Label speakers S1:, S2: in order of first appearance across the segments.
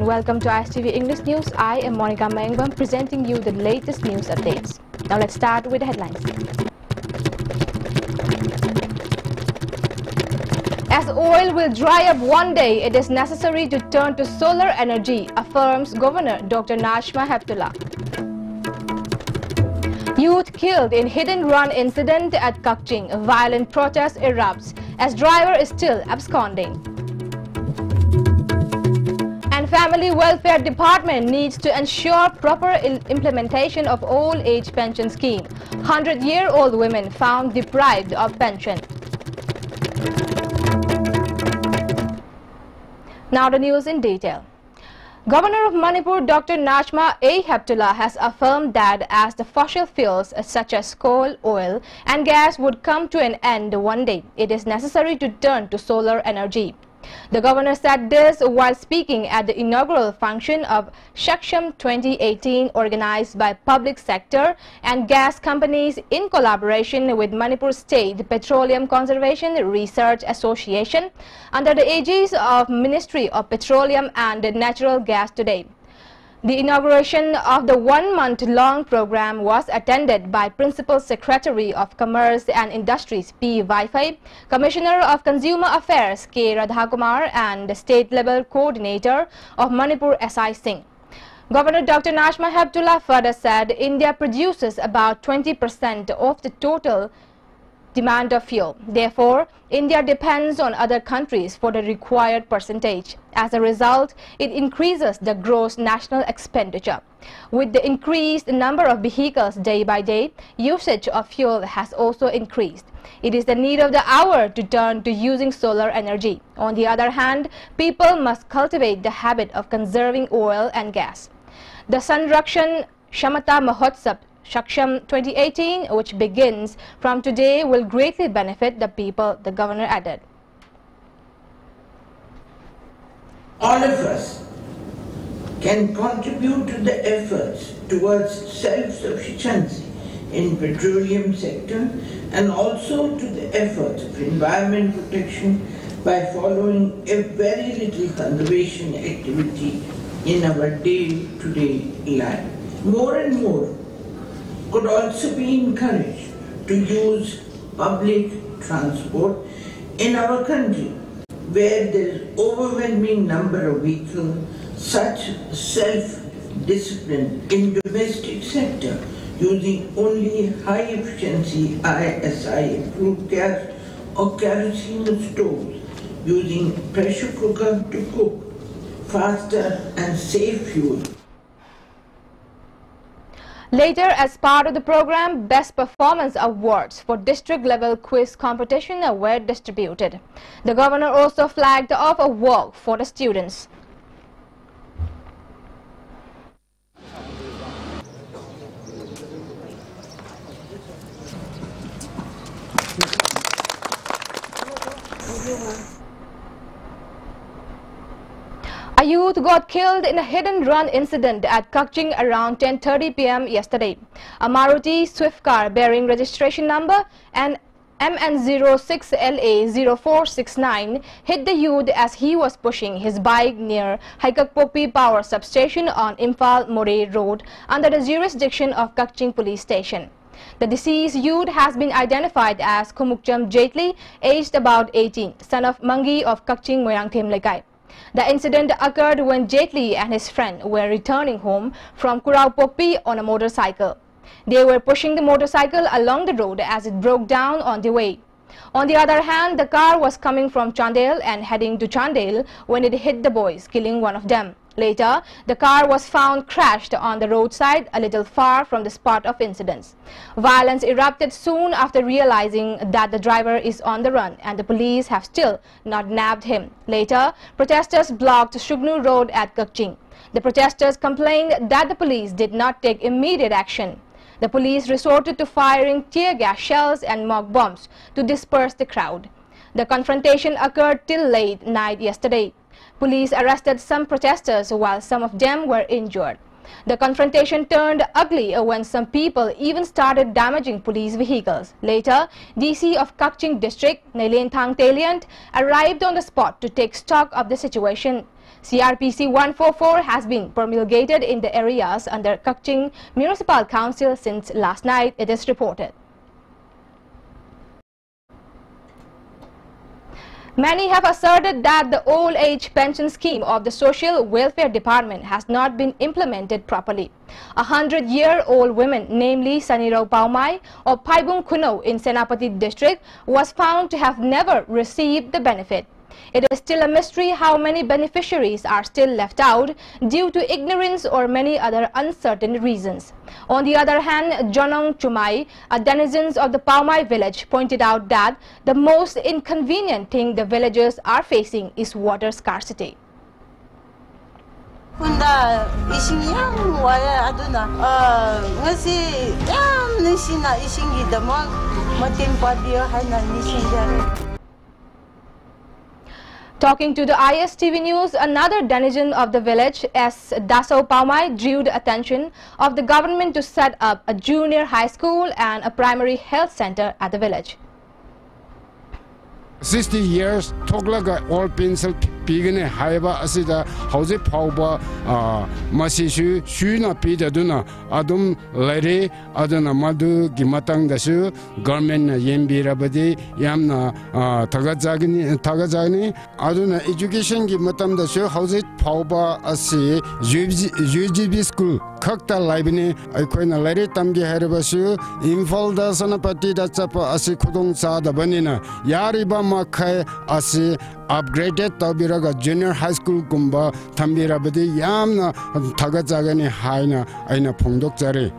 S1: and welcome to ISTV English News. I am Monica Mengbam presenting you the latest news updates. Now let's start with the headlines. As oil will dry up one day, it is necessary to turn to solar energy, affirms Governor Dr. Najma Heptullah. Youth killed in hit-and-run incident at Kakching. Violent protest erupts as driver is still absconding. And Family Welfare Department needs to ensure proper implementation of old age pension scheme. 100-year-old women found deprived of pension. Now the news in detail. Governor of Manipur Dr. Najma Heptullah has affirmed that as the fossil fuels such as coal, oil and gas would come to an end one day, it is necessary to turn to solar energy. The governor said this while speaking at the inaugural function of Shaksham 2018 organized by public sector and gas companies in collaboration with Manipur State Petroleum Conservation Research Association under the aegis of Ministry of Petroleum and Natural Gas today. The inauguration of the one-month-long program was attended by Principal Secretary of Commerce and Industries P. Vaifai, Commissioner of Consumer Affairs K. Radhakumar and the State-level Coordinator of Manipur S.I. Singh. Governor Dr. Najma Heptullah further said India produces about 20% of the total demand of fuel. Therefore, India depends on other countries for the required percentage. As a result, it increases the gross national expenditure. With the increased number of vehicles day by day, usage of fuel has also increased. It is the need of the hour to turn to using solar energy. On the other hand, people must cultivate the habit of conserving oil and gas. The Sanrakshan Shamata Mahotsav Shaksham 2018, which begins from today, will greatly benefit the people, the governor added.
S2: All of us can contribute to the efforts towards self-sufficiency in petroleum sector and also to the efforts of environment protection by following a very little conservation activity in our day-to-day life. More and more could also be encouraged to use public transport in our country, where there is overwhelming number of vehicles. Such self-discipline in domestic sector using only high-efficiency ISI approved gas or kerosene stoves, using pressure cooker to cook, faster and safe fuel.
S1: Later, as part of the program, Best Performance Awards for district-level quiz competition were distributed. The governor also flagged off a walk for the students. A youth got killed in a hit-and-run incident at Kakching around 10:30 p.m. yesterday. A Maruti Swift car bearing registration number and MN06LA0469 hit the youth as he was pushing his bike near Haikakpopi Power Substation on Imphal More Road under the jurisdiction of Kakching Police Station. The deceased youth has been identified as Khumukcham Jaitli, aged about 18, son of Mangi of Kakching Moyangthim Lekai. The incident occurred when Jaitli and his friend were returning home from Kuraupokpi on a motorcycle. They were pushing the motorcycle along the road as it broke down on the way. On the other hand, the car was coming from Chandel and heading to Chandel when it hit the boys, killing one of them. Later, the car was found crashed on the roadside a little far from the spot of incidents. Violence erupted soon after realizing that the driver is on the run and the police have still not nabbed him. Later, protesters blocked Shugnu Road at Kakching. The protesters complained that the police did not take immediate action. The police resorted to firing tear gas shells and mock bombs to disperse the crowd. The confrontation occurred till late night yesterday. Police arrested some protesters while some of them were injured. The confrontation turned ugly when some people even started damaging police vehicles. Later, DC of Kakching district, Nailen Thang Taliant, arrived on the spot to take stock of the situation. CRPC 144 has been promulgated in the areas under Kaching Municipal Council since last night, it is reported. Many have asserted that the old age pension scheme of the Social Welfare Department has not been implemented properly. 100-year-old woman, namely Sanirao Paumai of Paibung Kuno in Senapati district, was found to have never received the benefit. It is still a mystery how many beneficiaries are still left out due to ignorance or many other uncertain reasons. On the other hand, Jonong Chumai, a denizen of the Paumai village, pointed out that the most inconvenient thing the villagers are facing is water scarcity.
S3: Kunda isingyan wala aduna ngasi nisina isingi damon matimpa dia hana nisingyan.
S1: Talking to the ISTV News, another denizen of the village, S. Dasau Paumai, drew the attention of the government to set up a junior high school and a primary health center at the village.
S4: 60 years Toglaga all pencil pigane haiba asida hauze pauba masishu shuna pidaduna adum lere aduna madu gimatang dasu government yembira badi yamna tagajagni aduna education gi matam dasu hauze pauba asi UGB school khakta laibni aikoina lere tamgi harabasu Imphal da Senapati da chapa asi khudong cha da banina yariba makai asi upgraded tabiraga junior high school gumba thambirabadi yamna thagajagani haina aina phongdokjare.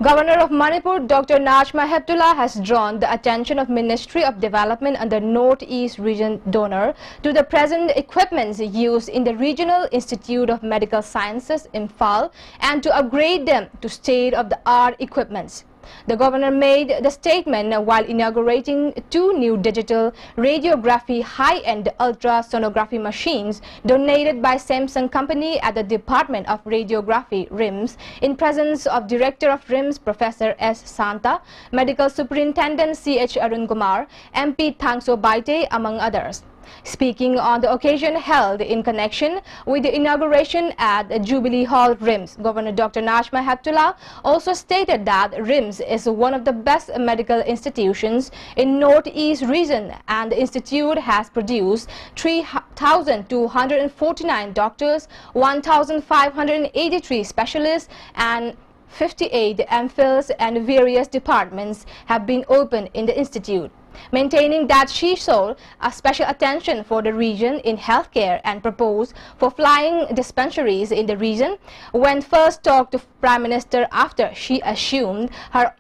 S1: Governor of Manipur, Dr. Najma Heptullah, has drawn the attention of Ministry of Development under North-East Region donor to the present equipments used in the Regional Institute of Medical Sciences, Imphal, and to upgrade them to state-of-the-art equipments. The governor made the statement while inaugurating 2 new digital radiography high-end ultrasonography machines donated by Samsung Company at the Department of Radiography, RIMS, in presence of Director of RIMS, Professor S. Santa, Medical Superintendent C.H. Arun Kumar, MP Thangso Baite, among others. Speaking on the occasion held in connection with the inauguration at Jubilee Hall, RIMS, Governor Dr. Najma Heptullah also stated that RIMS is one of the best medical institutions in North-East region, and the institute has produced 3,249 doctors, 1,583 specialists, and 58 MPhils and various departments have been opened in the institute. Maintaining that she showed a special attention for the region in healthcare and proposed for flying dispensaries in the region, when first talked to Prime Minister after she assumed her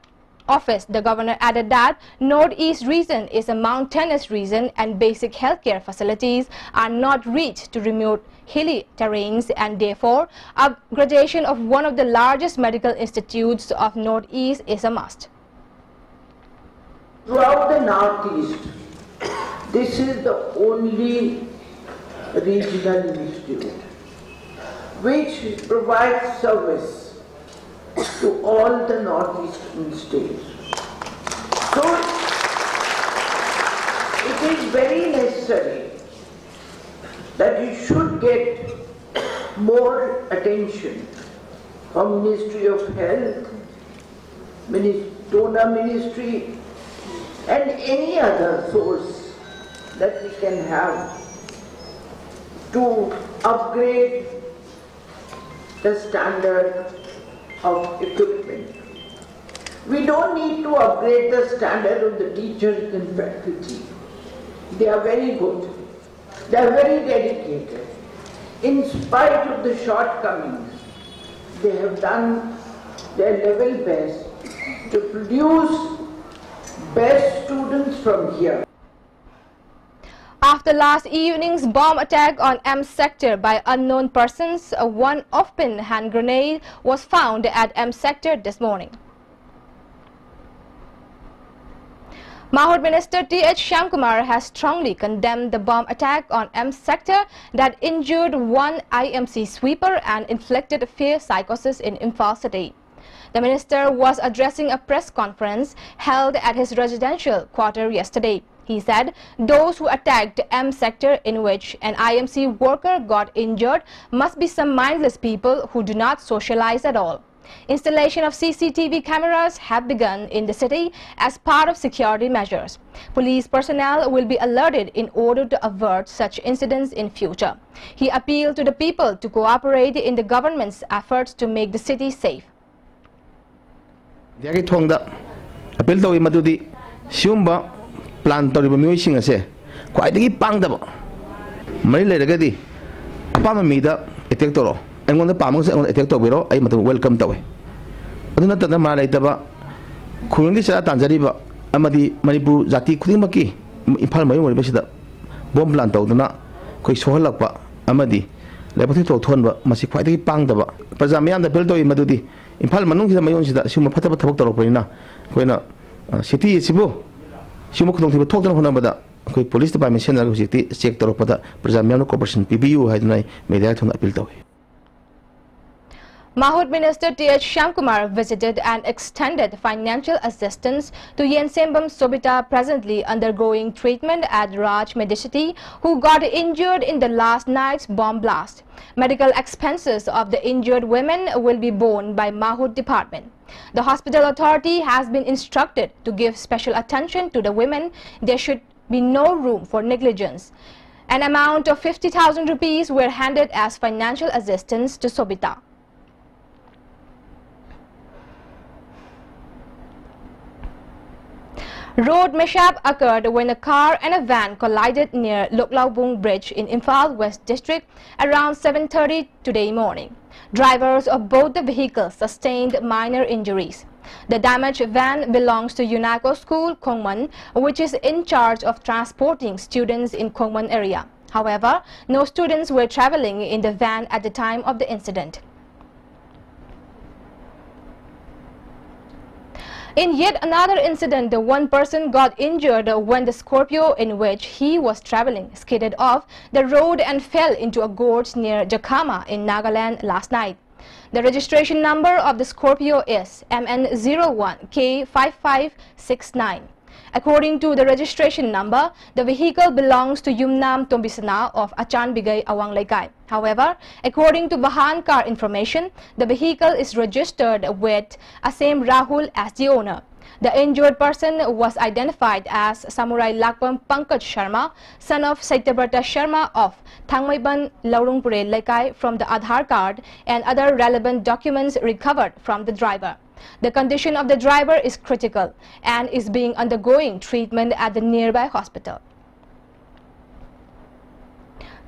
S1: office, the governor added that North-East region is a mountainous region and basic healthcare facilities are not reached to remote hilly terrains, and therefore upgradation of one of the largest medical institutes of North-East is a must.
S2: Throughout the Northeast, this is the only regional institute which provides service to all the northeastern states. So it is very necessary that you should get more attention from Ministry of Health, donor ministry, and any other source that we can have to upgrade the standard of equipment. We don't need to upgrade the standard of the teachers and faculty. They are very good. They are very dedicated. In spite of the shortcomings, they have done their level best to produce best students from here.
S1: After last evening's bomb attack on M sector by unknown persons, a one off-pin hand grenade was found at M sector this morning. Mahud Minister T.H. Shyamkumar has strongly condemned the bomb attack on M sector that injured one IMC sweeper and inflicted fear psychosis in Imphal city. The minister was addressing a press conference held at his residential quarter yesterday. He said those who attacked M sector, in which an IMC worker got injured, must be some mindless people who do not socialize at all. Installation of CCTV cameras have begun in the city as part of security measures. Police personnel will be alerted in order to avert such incidents in future. He appealed to the people to cooperate in the government's efforts to make the city safe.
S5: Appeal to Madudi, Shumba, plan to remove ase, quite a pangdabo. Marile Regadi, Apamida, a tectoro. And when the Pamos and a tectoro, I must welcome the way. But not the Malataba, Kurundisha Tanzariba, Amadi, Manipu, Zati, Kurimaki, Impalma, Bishop, Bomb Planto, Dona, Quixolapa, Amadi, Lepotato Tonba, must quite a pangdaba. Pazamian the Belto in Madudi, in Palmanung, my own Shuma Patapata Opera, when city is Sibu, Shumok total number. Police Department City, Sector of Pazamiano Corporation, PBU, had made that on appeal to.
S1: Mahud Minister T.H. Shyamkumar visited and extended financial assistance to Yensembam Sobita, presently undergoing treatment at Raj Medicity, who got injured in the last night's bomb blast. Medical expenses of the injured women will be borne by Mahud Department. The hospital authority has been instructed to give special attention to the women. There should be no room for negligence. An amount of 50,000 rupees were handed as financial assistance to Sobita. Road mishap occurred when a car and a van collided near Loklaubung Bridge in Imphal West District around 7:30 today morning. Drivers of both the vehicles sustained minor injuries. The damaged van belongs to UNACO School, Kongman, which is in charge of transporting students in Kongman area. However, no students were traveling in the van at the time of the incident. In yet another incident, one person got injured when the Scorpio in which he was traveling skidded off the road and fell into a gorge near Jakama in Nagaland last night. The registration number of the Scorpio is MN01K5569. According to the registration number, the vehicle belongs to Yumnam Tombisana of Achan Bigay, Awang Laikai. However, according to Bahan Car information, the vehicle is registered with Asem Rahul as the owner. The injured person was identified as Samurai Lakpam Pankaj Sharma, son of Saityabrata Sharma of Thangmaiban, Laurungpure Laikai, from the Aadhaar card and other relevant documents recovered from the driver. The condition of the driver is critical and is being undergoing treatment at the nearby hospital.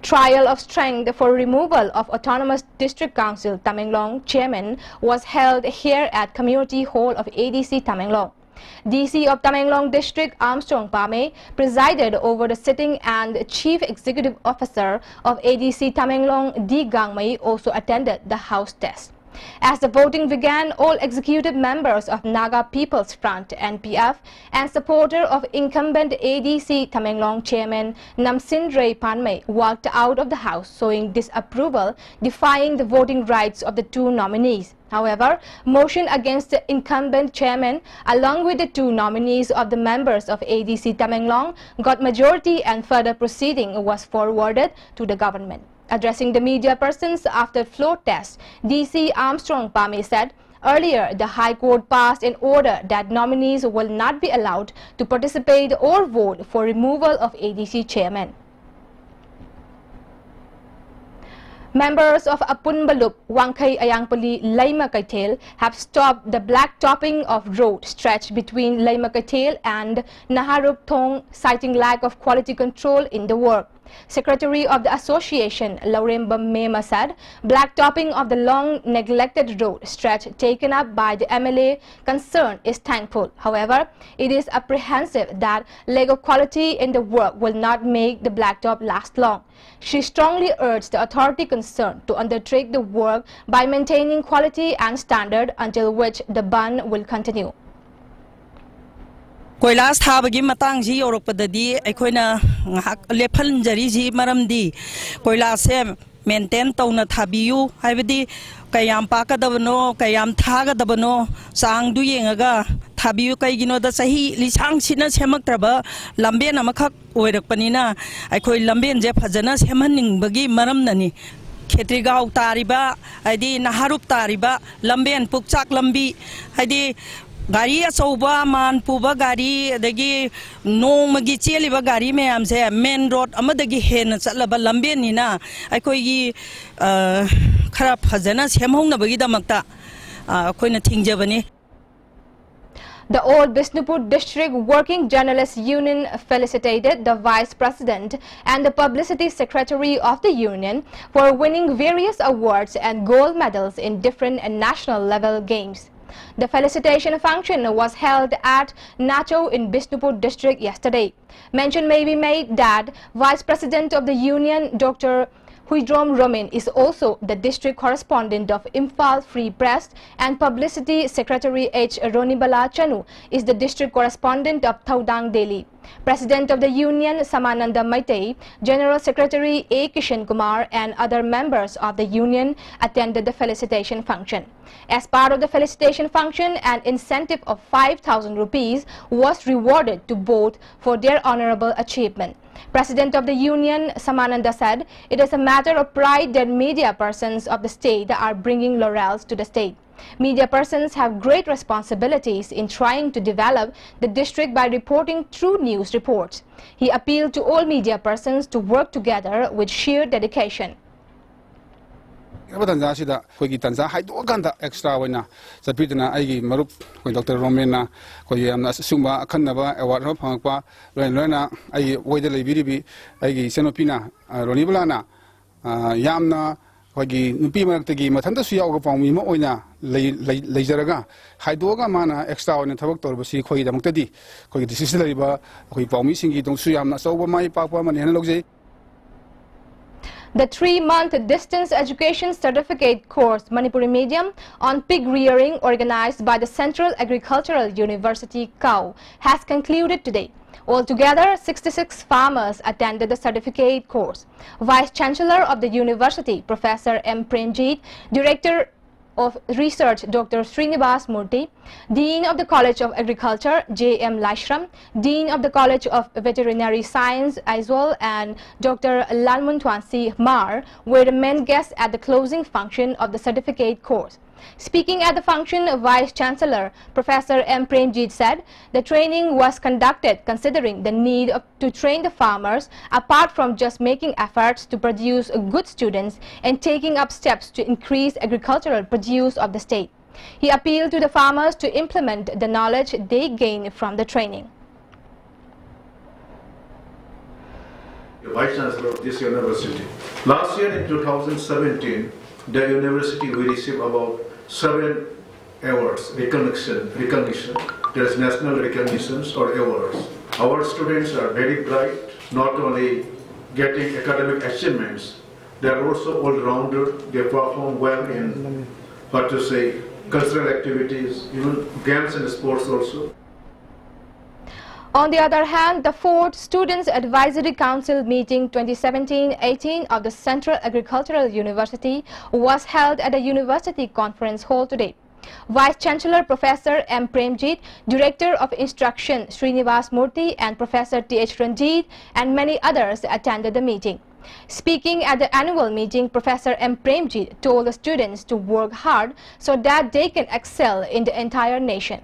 S1: Trial of strength for removal of Autonomous District Council Tamenglong chairman was held here at Community Hall of ADC Tamenglong. DC of Tamenglong District Armstrong Pame presided over the sitting, and Chief Executive Officer of ADC Tamenglong D. Gangmai also attended the house test. As the voting began, all executive members of Naga People's Front (NPF) and supporter of incumbent ADC Tamenglong chairman Namsindray Panmay walked out of the house showing disapproval, defying the voting rights of the two nominees. However, motion against the incumbent chairman along with the two nominees of the members of ADC Tamenglong got majority, and further proceeding was forwarded to the government. Addressing the media persons after floor test, DC Armstrong Pame said, earlier the High Court passed an order that nominees will not be allowed to participate or vote for removal of ADC chairman. Members of Apunbalup, Wangkai Ayangpali, Laima Kaitel have stopped the black topping of road stretch between Laima Kaitel and Naharup Thong, citing lack of quality control in the work. Secretary of the association, Lauremba Mema, said black topping of the long neglected road stretch taken up by the MLA concerned is thankful. However, it is apprehensive that lack of quality in the work will not make the blacktop last long. She strongly urged the authority concerned to undertake the work by maintaining quality and standard, until which the ban will continue.
S6: Koilas thabagi matang ji Europadadi, Equina Lepal Jariji Maramdi, Koilasem, maintain Tona Tabiu, Ivedi, Kayam Paka Davano, Kayam Taga Davano, Sang Duyengaga, थाबियो कईगिनो द सही लिसांग सिना सेमक्त्रबा लंबेन अमखक ओइरकपनिना अखोई लंबेन जे फजना सेमहनिंगबगी मरमननी खेत्रीगाव तारिबा आदि नहारुप तारिबा लंबेन पुकचाक लंबी आदि गाड़ी अचौबा मान पुबा गाड़ी अदगी नोंमगी चेलिबा गाड़ी मैम से मेन रोड अमदगी हेन चलबा लंबेनिना अखोई खरा फजना सेमहौनबगी दमक्ता अखोइना थिंगजबनी.
S1: The Old Bishnupur District Working Journalists Union felicitated the Vice President and the Publicity Secretary of the Union for winning various awards and gold medals in different and national level games. The felicitation function was held at Nacho in Bishnupur District yesterday. Mention may be made that Vice President of the Union, Dr. Huidrom Romin, is also the district correspondent of Imphal Free Press, and Publicity Secretary H. Ronibala Chanu is the district correspondent of Thaudang Daily. President of the Union Samananda Maitei, General Secretary A. Kishan Kumar and other members of the Union attended the felicitation function. As part of the felicitation function, an incentive of 5,000 rupees was rewarded to both for their honorable achievement. President of the Union Samananda said, "It is a matter of pride that media persons of the state are bringing laurels to the state. Media persons have great responsibilities in trying to develop the district by reporting true news reports." He appealed to all media persons to work together with sheer dedication.
S7: Extra wina sapitna aigi marup Dr. Romena sumba kanaba award of Hongpa Lena ai Waidele Biribi aigi Senopina Roniblana Yamna Wagi Nupima Tagi Matanda Suya Mimo Oina Lejaraga Haidoga Mana extra on the Tabactor Basi Koi Damtadi Koi the Siciliba Koi Pomising Don't Suyam so my papa and
S1: The 3-month distance education certificate course Manipuri medium on pig rearing organized by the Central Agricultural University KAU has concluded today. Altogether, 66 farmers attended the certificate course. Vice Chancellor of the University, Professor M. Premjit, Director of Research Dr. Srinivas Murthy, Dean of the College of Agriculture J. M. Laishram, Dean of the College of Veterinary Science Aizwal, and Dr. Lalmuntwansi Mar were the main guests at the closing function of the certificate course. Speaking at the function, Vice Chancellor Professor M. Premjit said the training was conducted considering the need to train the farmers apart from just making efforts to produce good students and taking up steps to increase agricultural produce of the state. He appealed to the farmers to implement the knowledge they gain from the training.
S8: The Vice Chancellor of this university. Last year in 2017, the university we received about 7 awards, recognition. There is national recognitions or awards. Our students are very bright, not only getting academic achievements, they are also all-rounder. They perform well in, cultural activities, even games and sports also.
S1: On the other hand, the 4th Students Advisory Council meeting 2017-18 of the Central Agricultural University was held at the University Conference Hall today. Vice Chancellor Professor M. Premjit, Director of Instruction Srinivas Murthy, and Professor T.H. Ranjit and many others attended the meeting. Speaking at the annual meeting, Professor M. Premjit told the students to work hard so that they can excel in the entire nation.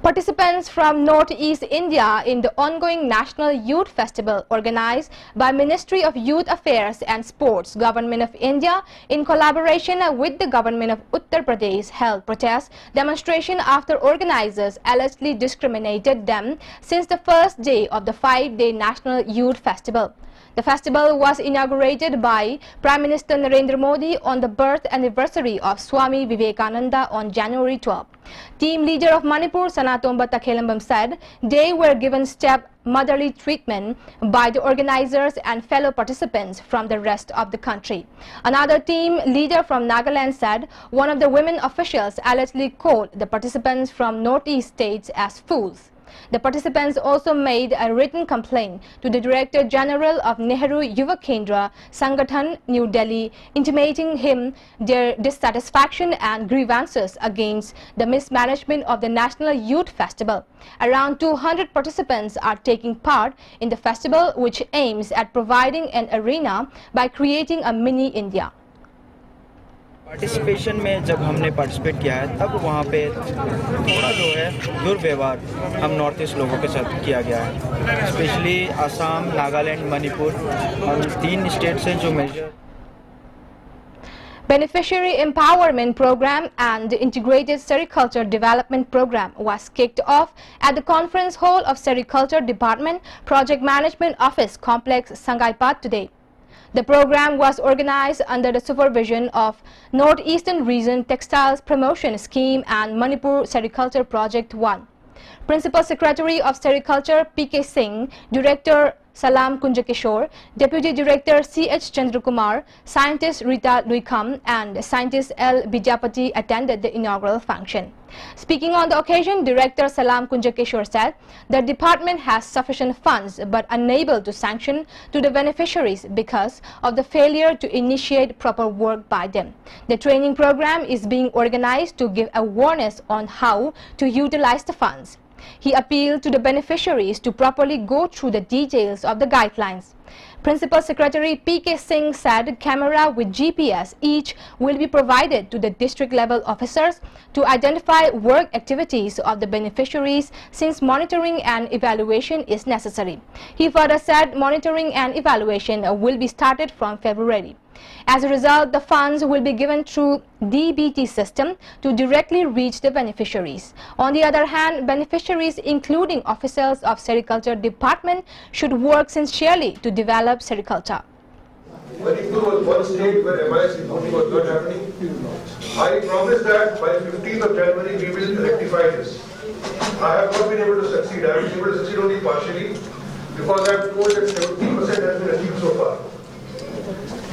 S1: Participants from Northeast India in the ongoing National Youth Festival organized by Ministry of Youth Affairs and Sports, Government of India in collaboration with the Government of Uttar Pradesh held protest demonstration after organizers allegedly discriminated them since the first day of the 5-day National Youth Festival. The festival was inaugurated by Prime Minister Narendra Modi on the birth anniversary of Swami Vivekananda on January 12. Team leader of Manipur, Sanatomba Takhelambam, said they were given step-motherly treatment by the organizers and fellow participants from the rest of the country. Another team leader from Nagaland said one of the women officials allegedly called the participants from Northeast states as fools. The participants also made a written complaint to the Director General of Nehru Yuva Kendra Sangathan, New Delhi, intimating him their dissatisfaction and grievances against the mismanagement of the National Youth Festival. Around 200 participants are taking part in the festival, which aims at providing an arena by creating a mini India.
S9: Participation में जब हमने participate किया है तब वहाँ पे थोड़ा जो है दुर्व्यवहार हम नॉर्थ ईस्ट लोगों के साथ किया गया है, स्पेशली असम, नागालैंड, मणिपुर और 3 स्टेट्स हैं जो major
S1: Beneficiary Empowerment Program and Integrated Sericulture Development Program was kicked off at the Conference Hall of Sericulture Department Project Management Office Complex, Sangaipat today. The program was organized under the supervision of Northeastern Region Textiles Promotion Scheme and Manipur Sericulture Project 1. Principal Secretary of Sericulture P.K. Singh, Director Salam Kunjakishore, Deputy Director C.H. Chandrakumar, Scientist Rita Luikam and Scientist L. Bijapati attended the inaugural function. Speaking on the occasion, Director Salam Kunjakishore said the department has sufficient funds but unable to sanction to the beneficiaries because of the failure to initiate proper work by them. The training program is being organized to give awareness on how to utilize the funds. He appealed to the beneficiaries to properly go through the details of the guidelines. Principal Secretary P.K. Singh said camera with GPS each will be provided to the district level officers to identify work activities of the beneficiaries, since monitoring and evaluation is necessary. He further said monitoring and evaluation will be started from February. As a result, the funds will be given through DBT system to directly reach the beneficiaries. On the other hand, beneficiaries, including officers of Sericulture Department, should work sincerely to develop sericulture.
S10: Manipur was one state where MIS reporting was not happening. I promise that by 15th of January we will rectify this. I have not been able to succeed. I have been able to succeed only partially because I have told that 70% has been achieved so far.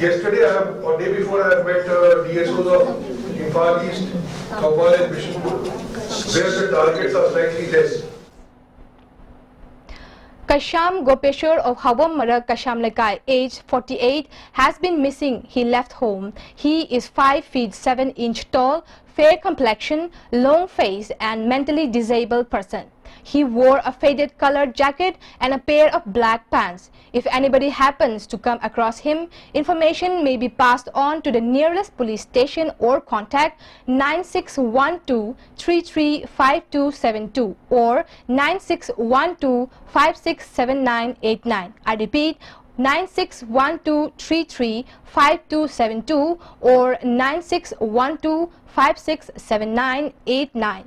S10: Yesterday, or day before, I have met DSOs of Imphal East, Kaupal and Bishnupur, where the targets are slightly less.
S1: Kasham Gopeshwar of Hawamara Kasham Lekai, aged 48, has been missing. He left home. He is 5 feet 7 inches tall, fair complexion, long face and mentally disabled person. He wore a faded colored jacket and a pair of black pants. If anybody happens to come across him, information may be passed on to the nearest police station or contact 9612335272 or 9612567989. I repeat, 9612335272 or 9612567989.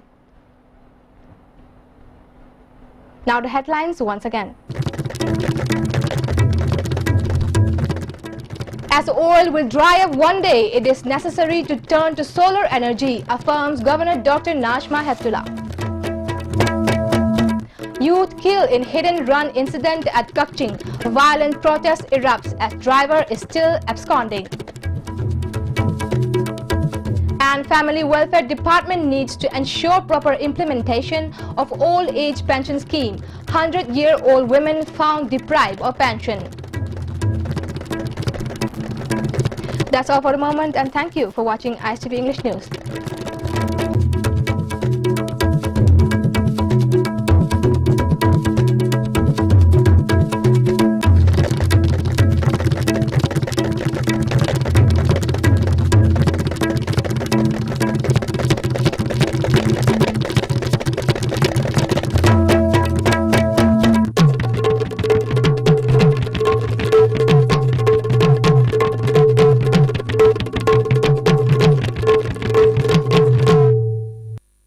S1: Now the headlines once again. As oil will dry up one day, it is necessary to turn to solar energy, affirms Governor Dr. Najma Heptullah. Youth killed in hit-and run incident at Kakching. Violent protest erupts as driver is still absconding. And Family Welfare Department needs to ensure proper implementation of old age pension scheme. 100-year-old women found deprived of pension. That's all for the moment, and thank you for watching ISTV English News.